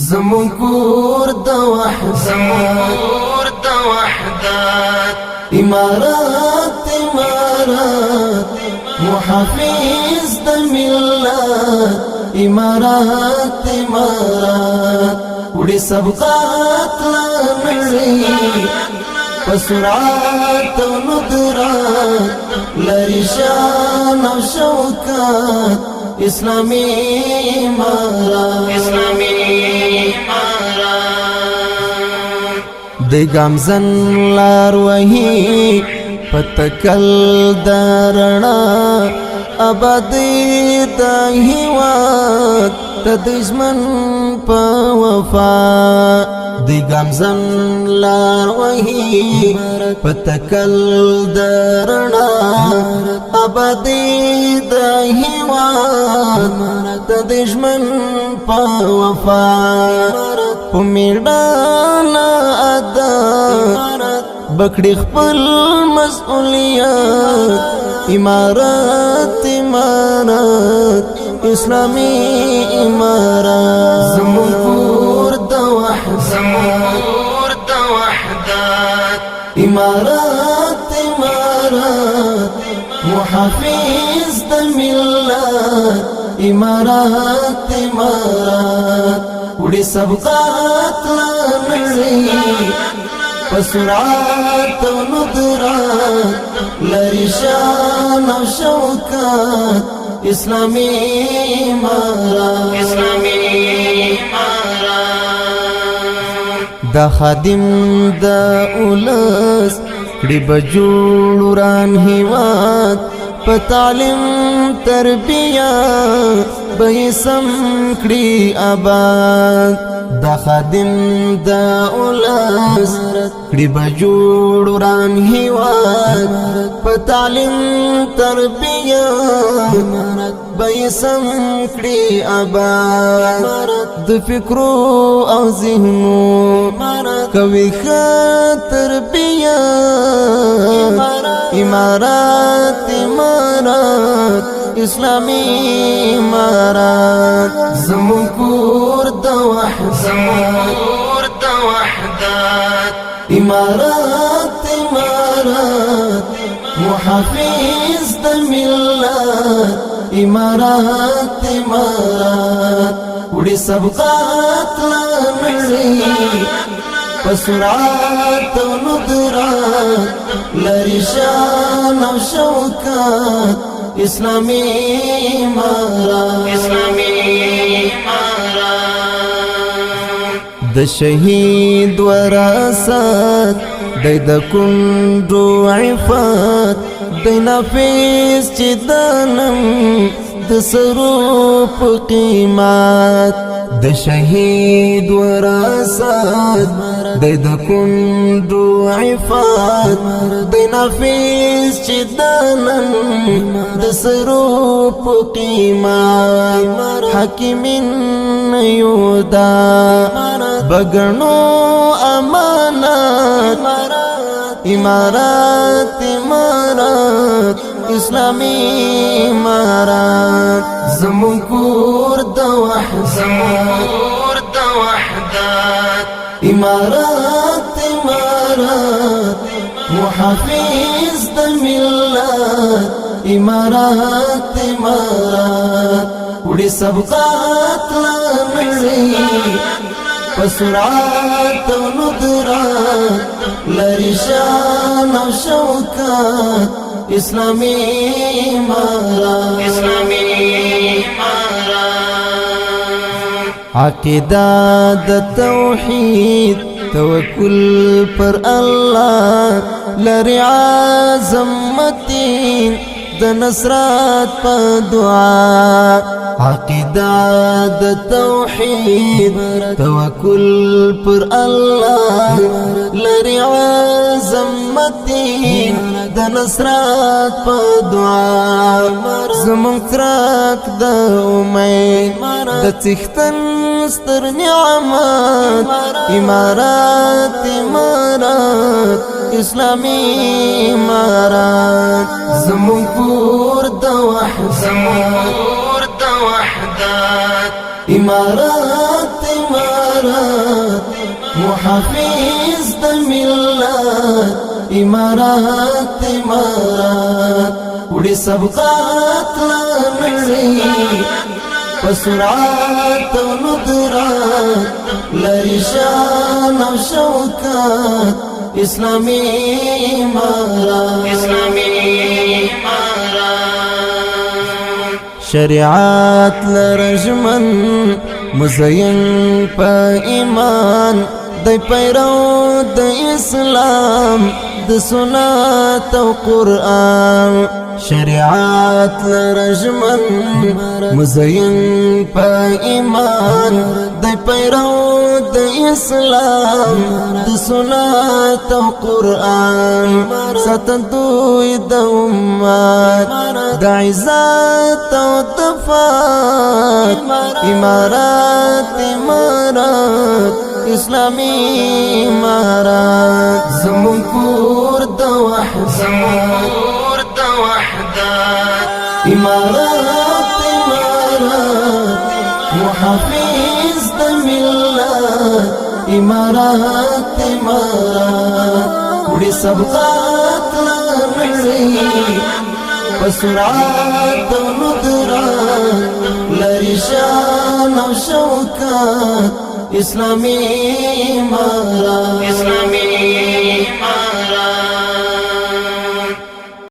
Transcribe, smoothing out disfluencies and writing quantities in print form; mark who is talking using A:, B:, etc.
A: زمون کور د وحدت امارات محافظ د ملت امارات وړي سبقات لنړي پسرات او ندرات لري شان او شوکات اسلامی امارات د ګامزن لار وهي پتکل درنا ابدي د هیواد د دشمن په وفا د ګامزن لار وهي پتکل درنا ابدي د هیواد د دشمن په وفا په میړانه ادا بکړي خپل مسؤلیت امارات اسلامی امارات زمون کور د وحدت امارات محافظ د ملت امارات وړي سبقات لنړي پسرات او ندرات لري شان او شوکات اسلامی امارات دا خادم دا اولس کړي بجوړ وران هیواد په تعلیم تربیه به سم کړي آباد دا خادم دا اولس کړي بجوړ وران هیواد په تعلیم تربیه به سم کړي آباد د فکرو او ذهنو کوي ښه تربیه امارات اسلامی امارات زمون کور د وحدت امارات محافظ د ملت امارات وړي سبقات لنړي پسرات او ندرات لري شان او شوکات اسلامی امارات د شهید وراثت د کندو عفات د نفس چې دنم د سروپ قیمت د شهید وراثت د کندو عفات د نفس چې دنم د سروپ قیمت حکیمین یودا بغنو امانت امارات اسلامی امارات زمون کور د وحدت امارات محافظ د ملت امارات وړي سبقات لنړي پسرات او ندرات لري شان او شوکات اسلامی امارات عقیده د توحید توکل پر الله لري عظمتین د نصرت په دعا عقیده د توحید توکل پر الله لري عظمتین د نصرت په دعا زمون ترک د امید د څښتن ستر نعمت امارات اسلامی امارات زمون کور د وحدت امارات محافظ د ملت امارات امارات وړي سبقات لنړي پسرعات و ندرات لري شان و شوکات اسلامی امارات شریعت لرجمن مزین پا ایمان دی پیرو د اسلام د سنت و قرآن شریعت لرجمن مزین پا ایمان دی پیرو د اسلام د سنت و قرآن ستندوی د امت د عزت و دفات امارات امارات اسلامی امارات زمون کور د وحدت امارات امارات محافظ د ملت امارات امارات وړي سبقات لنړي پسرعات و ندرات لري شان و شوکات اسلامی امارات